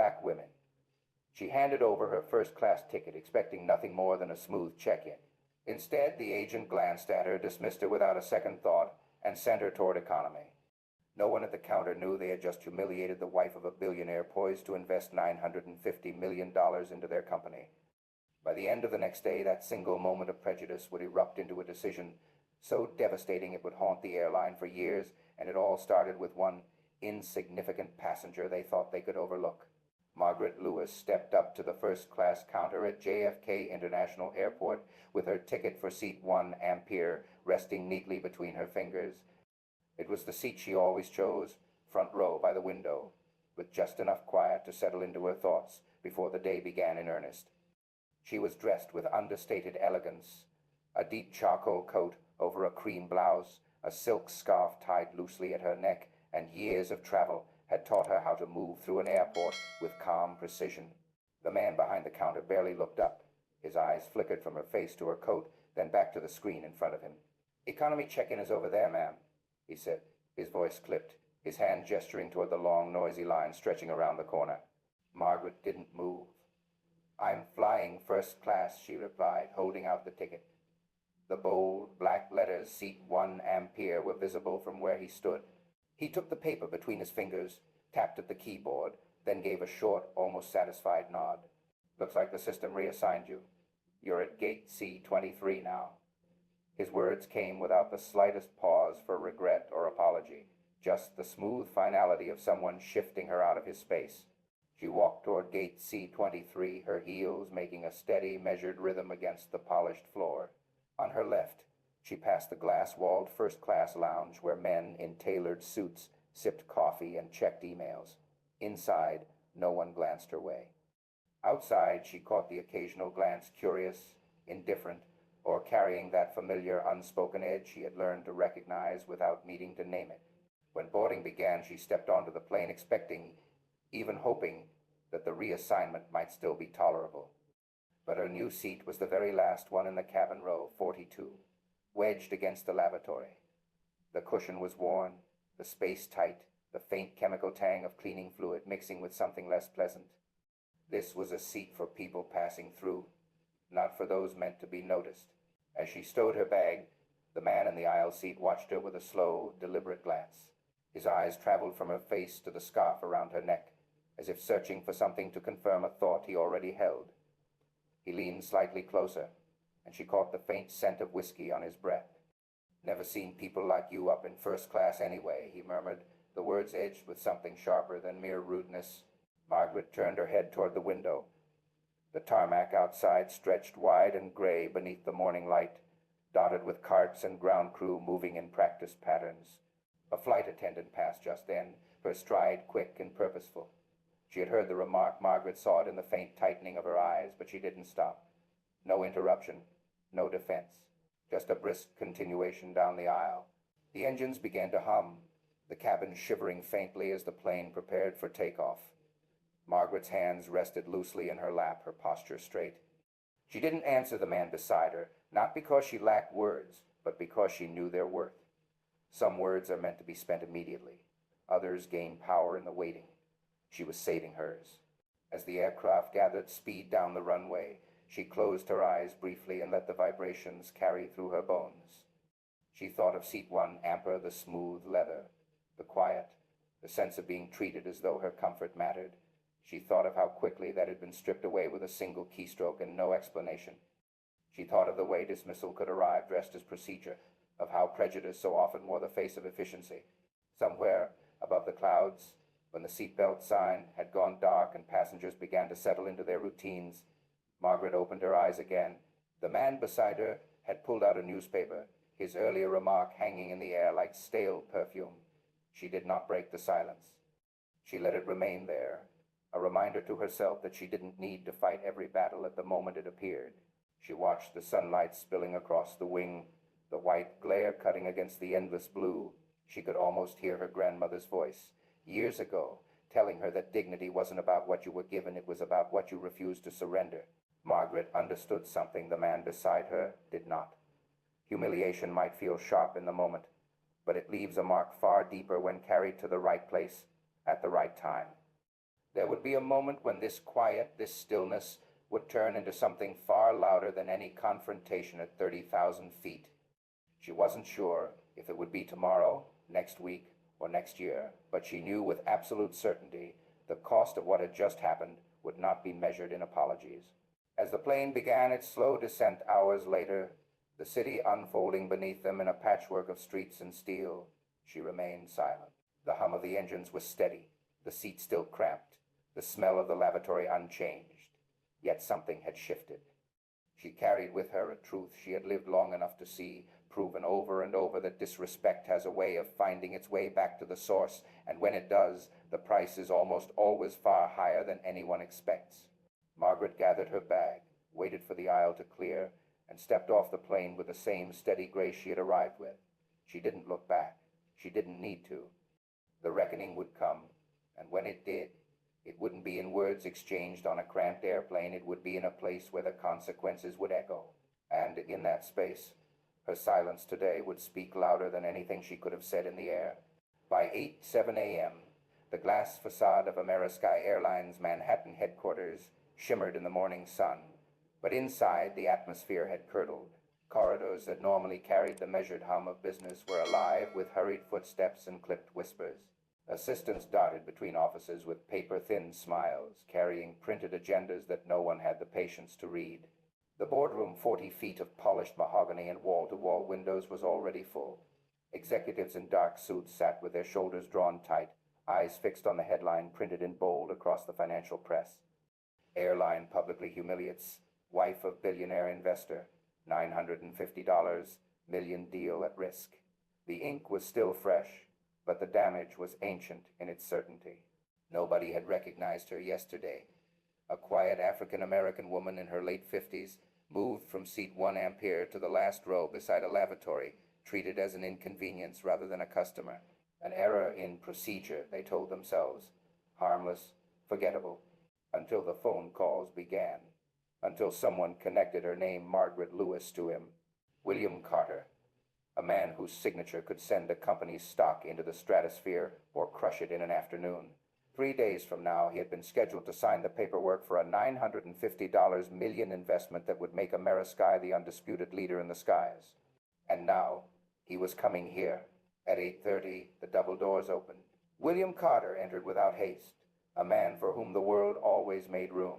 black women. She handed over her first-class ticket, expecting nothing more than a smooth check-in. Instead, the agent glanced at her, dismissed her without a second thought, and sent her toward economy. No one at the counter knew they had just humiliated the wife of a billionaire poised to invest $950 million into their company. By the end of the next day, that single moment of prejudice would erupt into a decision so devastating it would haunt the airline for years, and it all started with one insignificant passenger they thought they could overlook. Margaret Lewis stepped up to the first-class counter at JFK International Airport with her ticket for seat 1 Ampere resting neatly between her fingers. It was the seat she always chose, front row by the window, with just enough quiet to settle into her thoughts before the day began in earnest. She was dressed with understated elegance, a deep charcoal coat over a cream blouse, a silk scarf tied loosely at her neck, and years of travel had taught her how to move through an airport with calm precision. The man behind the counter barely looked up. His eyes flickered from her face to her coat, then back to the screen in front of him. "Economy check-in is over there, ma'am," he said, his voice clipped, his hand gesturing toward the long, noisy line stretching around the corner. Margaret didn't move. "I'm flying first class," she replied, holding out the ticket. The bold, black letters, seat 1 Ampere, were visible from where he stood. He took the paper between his fingers, tapped at the keyboard, then gave a short, almost satisfied nod. "Looks like the system reassigned you. You're at gate C-23 now." His words came without the slightest pause for regret or apology, just the smooth finality of someone shifting her out of his space. She walked toward gate C-23, her heels making a steady, measured rhythm against the polished floor. On her left, she passed the glass-walled first-class lounge where men in tailored suits sipped coffee and checked emails. Inside, no one glanced her way. Outside, she caught the occasional glance, curious, indifferent, or carrying that familiar unspoken edge she had learned to recognize without needing to name it. When boarding began, she stepped onto the plane expecting, even hoping, that the reassignment might still be tolerable. But her new seat was the very last one in the cabin row, 42, wedged against the lavatory. The cushion was worn, the space tight, the faint chemical tang of cleaning fluid mixing with something less pleasant. This was a seat for people passing through, not for those meant to be noticed. As she stowed her bag, the man in the aisle seat watched her with a slow, deliberate glance. His eyes traveled from her face to the scarf around her neck, as if searching for something to confirm a thought he already held. He leaned slightly closer, and she caught the faint scent of whiskey on his breath. "Never seen people like you up in first class anyway," he murmured, the words edged with something sharper than mere rudeness. Margaret turned her head toward the window. The tarmac outside stretched wide and gray beneath the morning light, dotted with carts and ground crew moving in practiced patterns. A flight attendant passed just then, her stride quick and purposeful. She had heard the remark. Margaret saw it in the faint tightening of her eyes, but she didn't stop. No interruption, no defense, just a brisk continuation down the aisle. The engines began to hum, the cabin shivering faintly as the plane prepared for takeoff. Margaret's hands rested loosely in her lap, her posture straight. She didn't answer the man beside her, not because she lacked words, but because she knew their worth. Some words are meant to be spent immediately. Others gain power in the waiting. She was saving hers. As the aircraft gathered speed down the runway, she closed her eyes briefly and let the vibrations carry through her bones. She thought of seat 1 Ampere, the smooth leather, the quiet, the sense of being treated as though her comfort mattered. She thought of how quickly that had been stripped away with a single keystroke and no explanation. She thought of the way dismissal could arrive dressed as procedure, of how prejudice so often wore the face of efficiency. Somewhere above the clouds, when the seatbelt sign had gone dark and passengers began to settle into their routines, Margaret opened her eyes again. The man beside her had pulled out a newspaper, his earlier remark hanging in the air like stale perfume. She did not break the silence. She let it remain there, a reminder to herself that she didn't need to fight every battle at the moment it appeared. She watched the sunlight spilling across the wing, the white glare cutting against the endless blue. She could almost hear her grandmother's voice, years ago, telling her that dignity wasn't about what you were given, it was about what you refused to surrender. Margaret understood something the man beside her did not. Humiliation might feel sharp in the moment, but it leaves a mark far deeper when carried to the right place at the right time. There would be a moment when this quiet, this stillness, would turn into something far louder than any confrontation at 30,000 feet. She wasn't sure if it would be tomorrow, next week, or next year, but she knew with absolute certainty the cost of what had just happened would not be measured in apologies. As the plane began its slow descent hours later, the city unfolding beneath them in a patchwork of streets and steel, she remained silent. The hum of the engines was steady, the seat still cramped, the smell of the lavatory unchanged. Yet something had shifted. She carried with her a truth she had lived long enough to see, proven over and over, that disrespect has a way of finding its way back to the source, and when it does, the price is almost always far higher than anyone expects. Margaret gathered her bag, waited for the aisle to clear, and stepped off the plane with the same steady grace she had arrived with. She didn't look back. She didn't need to. The reckoning would come, and when it did, it wouldn't be in words exchanged on a cramped airplane. It would be in a place where the consequences would echo. And in that space, her silence today would speak louder than anything she could have said in the air. By 8:07 a.m., the glass facade of Amerisky Airlines Manhattan headquarters shimmered in the morning sun, but inside the atmosphere had curdled. Corridors that normally carried the measured hum of business were alive with hurried footsteps and clipped whispers. Assistants darted between offices with paper-thin smiles, carrying printed agendas that no one had the patience to read. The boardroom, 40 feet of polished mahogany and wall-to-wall windows, was already full. Executives in dark suits sat with their shoulders drawn tight, eyes fixed on the headline printed in bold across the financial press. Airline publicly humiliates wife of billionaire investor, $950, million deal at risk. The ink was still fresh, but the damage was ancient in its certainty. Nobody had recognized her yesterday. A quiet African-American woman in her late 50s moved from seat 1 Ampere to the last row beside a lavatory, treated as an inconvenience rather than a customer. An error in procedure, they told themselves. Harmless, forgettable, until the phone calls began. Until someone connected her name, Margaret Lewis, to him. William Carter. A man whose signature could send a company's stock into the stratosphere or crush it in an afternoon. 3 days from now, he had been scheduled to sign the paperwork for a $950 million investment that would make Amerisky the undisputed leader in the skies. And now, he was coming here. At 8:30, the double doors opened. William Carter entered without haste, a man for whom the world always made room.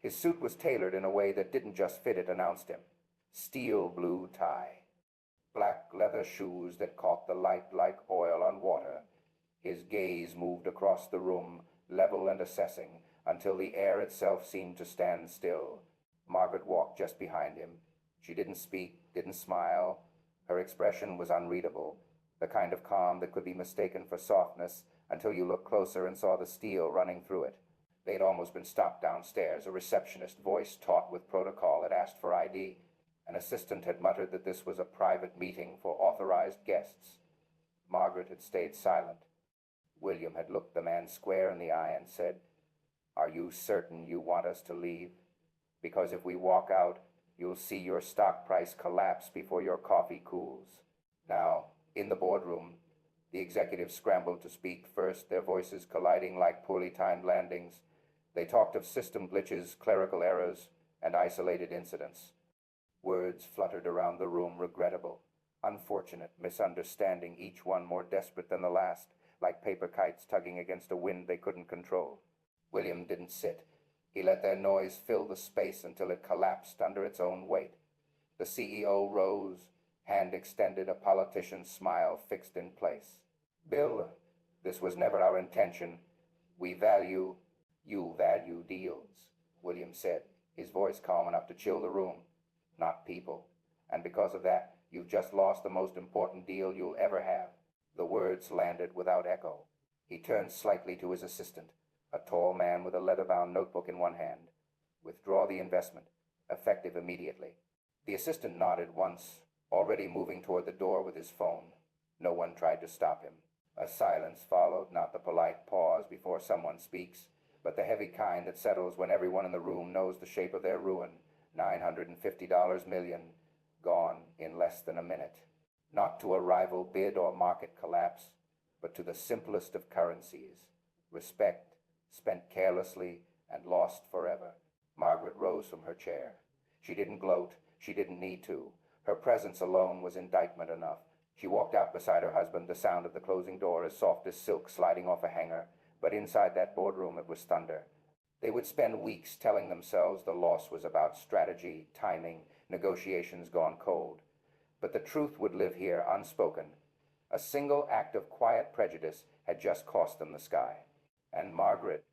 His suit was tailored in a way that didn't just fit, it announced him. Steel blue tie. Black leather shoes that caught the light like oil on water. His gaze moved across the room, level and assessing, until the air itself seemed to stand still. Margaret walked just behind him. She didn't speak, didn't smile. Her expression was unreadable, the kind of calm that could be mistaken for softness until you looked closer and saw the steel running through it. They'd almost been stopped downstairs. A receptionist voice, taut with protocol, had asked for ID. An assistant had muttered that this was a private meeting for authorized guests. Margaret had stayed silent. William had looked the man square in the eye and said, "Are you certain you want us to leave? Because if we walk out, you'll see your stock price collapse before your coffee cools." Now, in the boardroom, the executives scrambled to speak first, their voices colliding like poorly timed landings. They talked of system glitches, clerical errors, and isolated incidents. Words fluttered around the room, regrettable, unfortunate, misunderstanding, each one more desperate than the last, like paper kites tugging against a wind they couldn't control. William didn't sit. He let their noise fill the space until it collapsed under its own weight. The CEO rose, hand extended, a politician's smile fixed in place. "Bill, this was never our intention. You value deals," William said, his voice calm enough to chill the room. "Not people. And because of that, you've just lost the most important deal you'll ever have." The words landed without echo. He turned slightly to his assistant, a tall man with a leather-bound notebook in one hand. "Withdraw the investment, effective immediately." The assistant nodded once, already moving toward the door with his phone. No one tried to stop him. A silence followed, not the polite pause before someone speaks, but the heavy kind that settles when everyone in the room knows the shape of their ruin. $950 million, gone in less than a minute. Not to a rival bid or market collapse, but to the simplest of currencies, respect spent carelessly and lost forever. Margaret rose from her chair. She didn't gloat. She didn't need to. Her presence alone was indictment enough. She walked out beside her husband, the sound of the closing door as soft as silk sliding off a hanger, but inside that boardroom it was thunder. They would spend weeks telling themselves the loss was about strategy, timing, negotiations gone cold. But the truth would live here unspoken. A single act of quiet prejudice had just cost them the sky. And Margaret,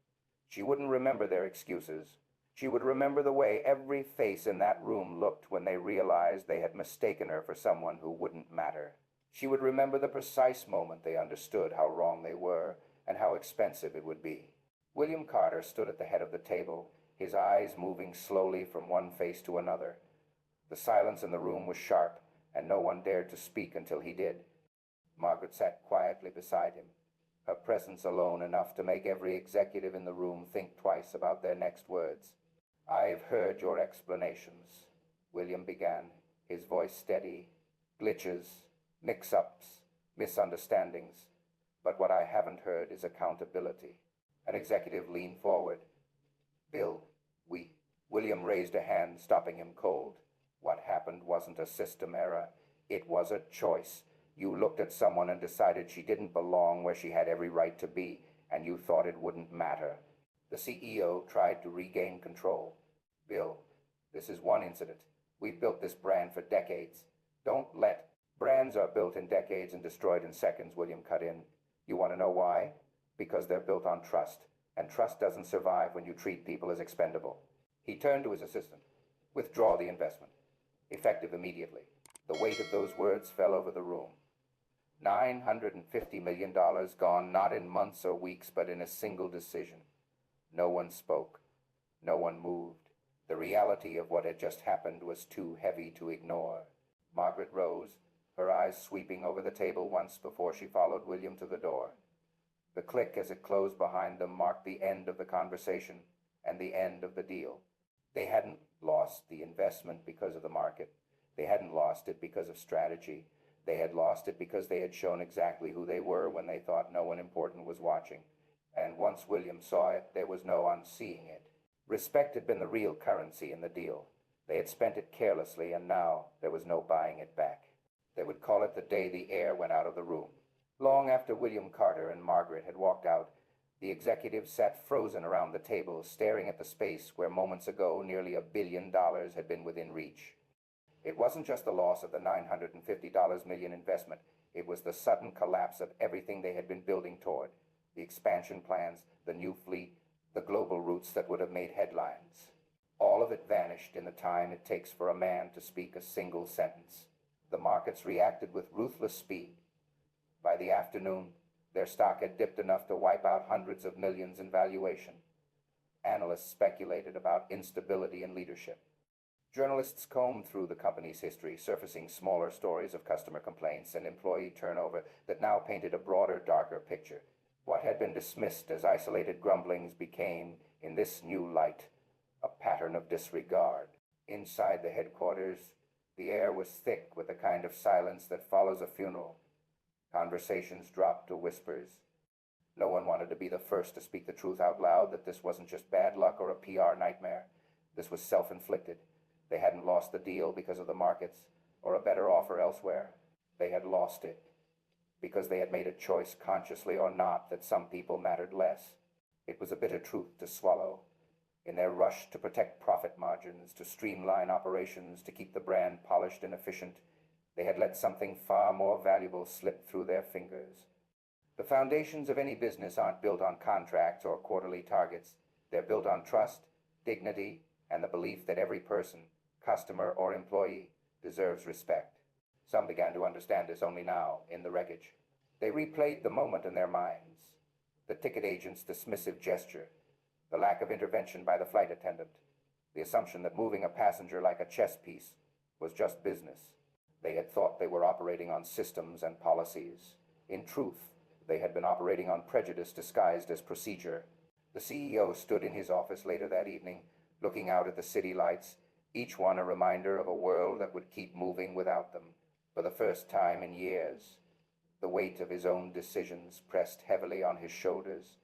she wouldn't remember their excuses. She would remember the way every face in that room looked when they realized they had mistaken her for someone who wouldn't matter. She would remember the precise moment they understood how wrong they were and how expensive it would be. William Carter stood at the head of the table, his eyes moving slowly from one face to another. The silence in the room was sharp, and no one dared to speak until he did. Margaret sat quietly beside him, her presence alone enough to make every executive in the room think twice about their next words. "I've heard your explanations," William began, his voice steady. "Glitches, mix-ups, misunderstandings. But what I haven't heard is accountability." An executive leaned forward. "Bill, William raised a hand, stopping him cold. "What happened wasn't a system error. It was a choice. You looked at someone and decided she didn't belong where she had every right to be, and you thought it wouldn't matter." The CEO tried to regain control. "Bill, this is one incident. We've built this brand for decades. Don't let—" "Brands are built in decades and destroyed in seconds," William cut in. "You want to know why? Because they're built on trust, and trust doesn't survive when you treat people as expendable." He turned to his assistant. "Withdraw the investment. Effective immediately." The weight of those words fell over the room. $950 million gone, not in months or weeks, but in a single decision. No one spoke. No one moved. The reality of what had just happened was too heavy to ignore. Margaret rose, her eyes sweeping over the table once before she followed William to the door. The click as it closed behind them marked the end of the conversation and the end of the deal. They hadn't lost the investment because of the market. They hadn't lost it because of strategy. They had lost it because they had shown exactly who they were when they thought no one important was watching. And once William saw it, there was no unseeing it. Respect had been the real currency in the deal. They had spent it carelessly, and now there was no buying it back. They would call it the day the air went out of the room. Long after William Carter and Margaret had walked out, the executives sat frozen around the table, staring at the space where moments ago nearly $1 billion had been within reach. It wasn't just the loss of the $950 million investment. It was the sudden collapse of everything they had been building toward. The expansion plans, the new fleet, the global routes that would have made headlines. All of it vanished in the time it takes for a man to speak a single sentence. The markets reacted with ruthless speed. By the afternoon, their stock had dipped enough to wipe out hundreds of millions in valuation. Analysts speculated about instability in leadership. Journalists combed through the company's history, surfacing smaller stories of customer complaints and employee turnover that now painted a broader, darker picture. What had been dismissed as isolated grumblings became, in this new light, a pattern of disregard. Inside the headquarters, the air was thick with the kind of silence that follows a funeral. Conversations dropped to whispers. No one wanted to be the first to speak the truth out loud, that this wasn't just bad luck or a PR nightmare. This was self-inflicted. They hadn't lost the deal because of the markets or a better offer elsewhere. They had lost it because they had made a choice, consciously or not, that some people mattered less. It was a bitter truth to swallow. In their rush to protect profit margins, to streamline operations, to keep the brand polished and efficient, they had let something far more valuable slip through their fingers. The foundations of any business aren't built on contracts or quarterly targets. They're built on trust, dignity, and the belief that every person, customer or employee, deserves respect. Some began to understand this only now, in the wreckage. They replayed the moment in their minds. The ticket agent's dismissive gesture, the lack of intervention by the flight attendant, the assumption that moving a passenger like a chess piece was just business. They had thought they were operating on systems and policies. In truth, they had been operating on prejudice disguised as procedure. The CEO stood in his office later that evening, looking out at the city lights, each one a reminder of a world that would keep moving without them. For the first time in years, the weight of his own decisions pressed heavily on his shoulders.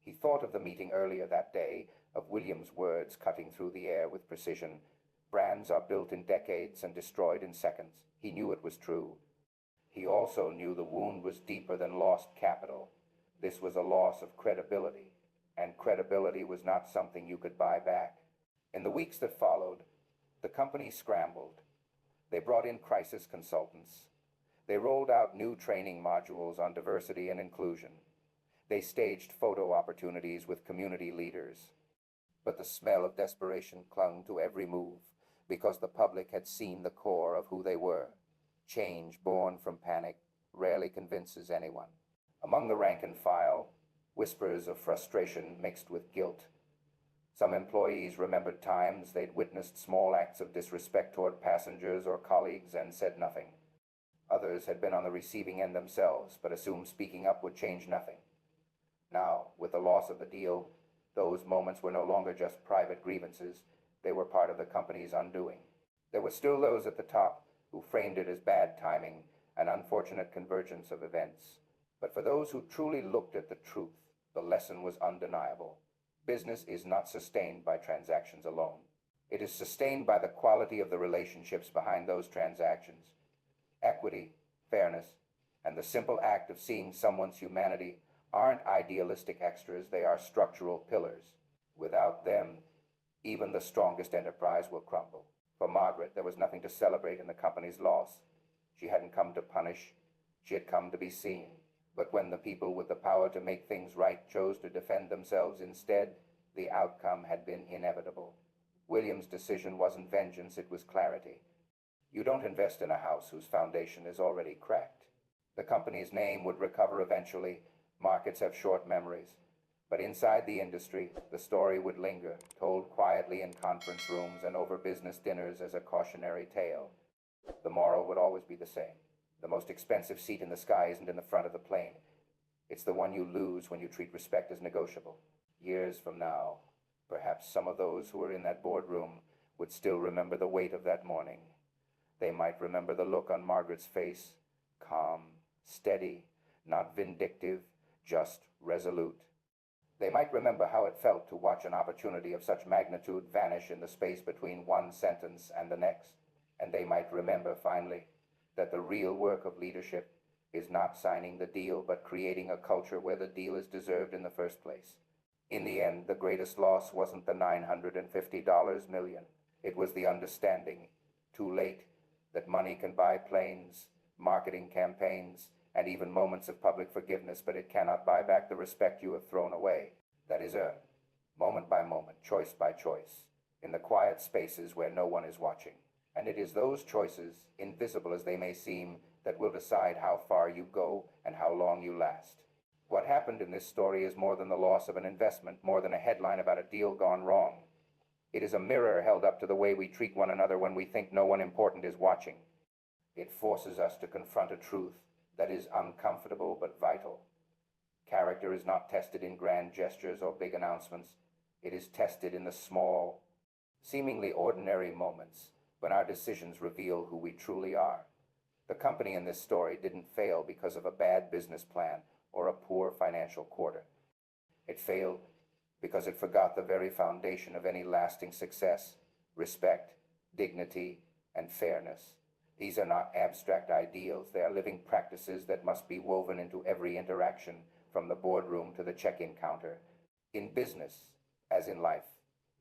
He thought of the meeting earlier that day, of William's words cutting through the air with precision. Brands are built in decades and destroyed in seconds. He knew it was true. He also knew the wound was deeper than lost capital. This was a loss of credibility, and credibility was not something you could buy back. In the weeks that followed, the company scrambled. They brought in crisis consultants. They rolled out new training modules on diversity and inclusion. They staged photo opportunities with community leaders. But the smell of desperation clung to every move, because the public had seen the core of who they were. Change born from panic rarely convinces anyone. Among the rank and file, whispers of frustration mixed with guilt. Some employees remembered times they'd witnessed small acts of disrespect toward passengers or colleagues and said nothing. Others had been on the receiving end themselves, but assumed speaking up would change nothing. Now, with the loss of the deal, those moments were no longer just private grievances. They were part of the company's undoing. There were still those at the top who framed it as bad timing, an unfortunate convergence of events. But for those who truly looked at the truth, the lesson was undeniable. Business is not sustained by transactions alone. It is sustained by the quality of the relationships behind those transactions. Equity, fairness, and the simple act of seeing someone's humanity aren't idealistic extras, they are structural pillars. Without them, even the strongest enterprise will crumble. For Margaret, there was nothing to celebrate in the company's loss. She hadn't come to punish, she had come to be seen. But when the people with the power to make things right chose to defend themselves instead, the outcome had been inevitable. William's decision wasn't vengeance, it was clarity. You don't invest in a house whose foundation is already cracked. The company's name would recover eventually. Markets have short memories. But inside the industry, the story would linger, told quietly in conference rooms and over business dinners as a cautionary tale. The moral would always be the same. The most expensive seat in the sky isn't in the front of the plane. It's the one you lose when you treat respect as negotiable. Years from now, perhaps some of those who were in that boardroom would still remember the weight of that morning. They might remember the look on Margaret's face, calm, steady, not vindictive, just resolute. They might remember how it felt to watch an opportunity of such magnitude vanish in the space between one sentence and the next. And they might remember, finally, that the real work of leadership is not signing the deal, but creating a culture where the deal is deserved in the first place. In the end, the greatest loss wasn't the $950 million. It was the understanding, too late, that money can buy planes, marketing campaigns, and even moments of public forgiveness, but it cannot buy back the respect you have thrown away. That is earned, moment by moment, choice by choice, in the quiet spaces where no one is watching. And it is those choices, invisible as they may seem, that will decide how far you go and how long you last. What happened in this story is more than the loss of an investment, more than a headline about a deal gone wrong. It is a mirror held up to the way we treat one another when we think no one important is watching. It forces us to confront a truth that is uncomfortable but vital. Character is not tested in grand gestures or big announcements. It is tested in the small, seemingly ordinary moments when our decisions reveal who we truly are. The company in this story didn't fail because of a bad business plan or a poor financial quarter. It failed because it forgot the very foundation of any lasting success: respect, dignity, and fairness. These are not abstract ideals. They are living practices that must be woven into every interaction, from the boardroom to the check-in counter. In business, as in life,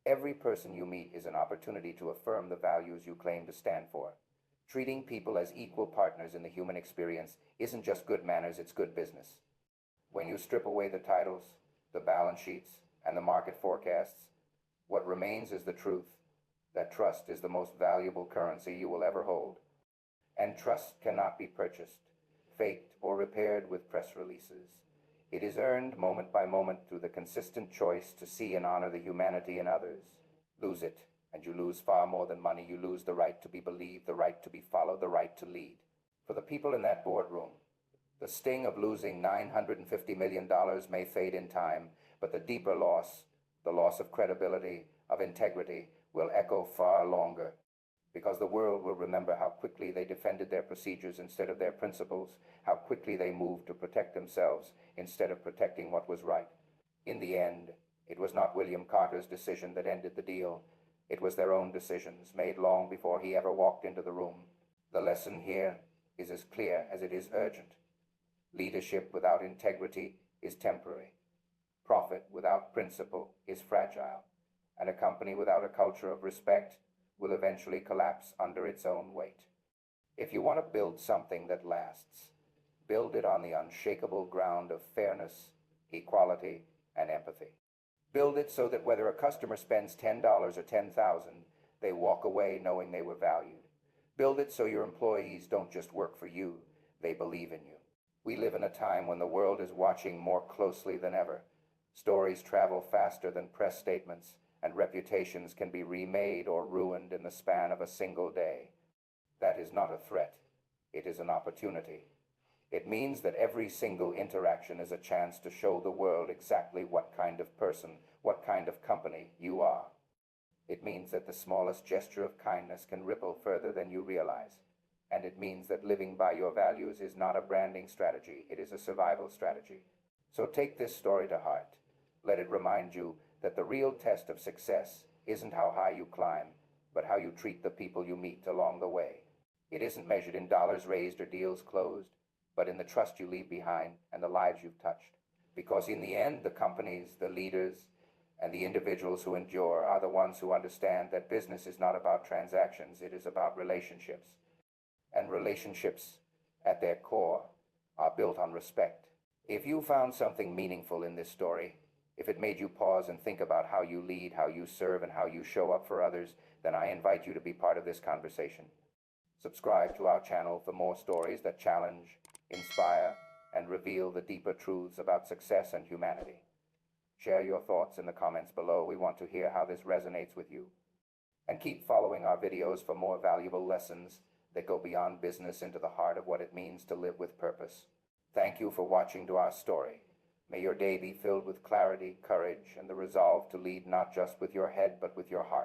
every person you meet is an opportunity to affirm the values you claim to stand for. Treating people as equal partners in the human experience isn't just good manners, it's good business. When you strip away the titles, the balance sheets, and the market forecasts, what remains is the truth that trust is the most valuable currency you will ever hold. And trust cannot be purchased, faked, or repaired with press releases. It is earned moment by moment through the consistent choice to see and honor the humanity in others. Lose it, and you lose far more than money. You lose the right to be believed, the right to be followed, the right to lead. For the people in that boardroom, the sting of losing $950 million may fade in time, but the deeper loss, the loss of credibility, of integrity, will echo far longer. Because the world will remember how quickly they defended their procedures instead of their principles, how quickly they moved to protect themselves instead of protecting what was right. In the end, it was not William Carter's decision that ended the deal. It was their own decisions, made long before he ever walked into the room. The lesson here is as clear as it is urgent. Leadership without integrity is temporary. Profit without principle is fragile. And a company without a culture of respect will eventually collapse under its own weight. If you want to build something that lasts, build it on the unshakable ground of fairness, equality, and empathy. Build it so that whether a customer spends $10 or $10,000, they walk away knowing they were valued. Build it so your employees don't just work for you, they believe in you. We live in a time when the world is watching more closely than ever. Stories travel faster than press statements, and reputations can be remade or ruined in the span of a single day. That is not a threat. It is an opportunity. It means that every single interaction is a chance to show the world exactly what kind of person, what kind of company you are. It means that the smallest gesture of kindness can ripple further than you realize. And it means that living by your values is not a branding strategy, it is a survival strategy. So take this story to heart. Let it remind you that the real test of success isn't how high you climb, but how you treat the people you meet along the way. It isn't measured in dollars raised or deals closed, but in the trust you leave behind and the lives you've touched. Because in the end, the companies, the leaders, and the individuals who endure are the ones who understand that business is not about transactions, it is about relationships. And relationships, at their core, are built on respect. If you found something meaningful in this story, if it made you pause and think about how you lead, how you serve, and how you show up for others, then I invite you to be part of this conversation. Subscribe to our channel for more stories that challenge, inspire, and reveal the deeper truths about success and humanity. Share your thoughts in the comments below. We want to hear how this resonates with you. And keep following our videos for more valuable lessons that go beyond business into the heart of what it means to live with purpose. Thank you for watching to our story. May your day be filled with clarity, courage, and the resolve to lead not just with your head but with your heart.